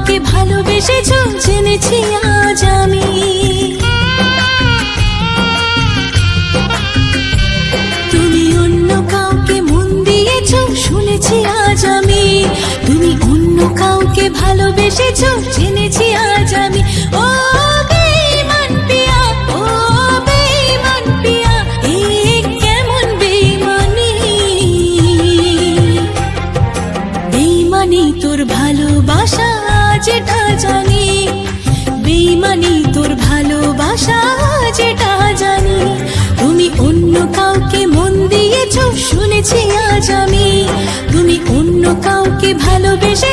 কাউকে ভালোবেসেছো জেনেছি আজ আমি। তুমি অন্য কাউকে মন দিয়েছো শুনেছি আজ আমি। তুমি অন্য কাউকে ভালোবেসেছো জেনেছি আজ আমি। ও বেঈমান পিয়া, ও বেঈমান পিয়া, এ কেমন বেঈমানি। বেঈমানি তোর ভালোবাসা যেটা জানি, বেঈমানি তোর ভালোবাসা যেটা জানি। তুমি অন্য কাউকে মন দিয়েছো শুনেছি আজ আমি। তুমি অন্য কাউকে ভালোবেসে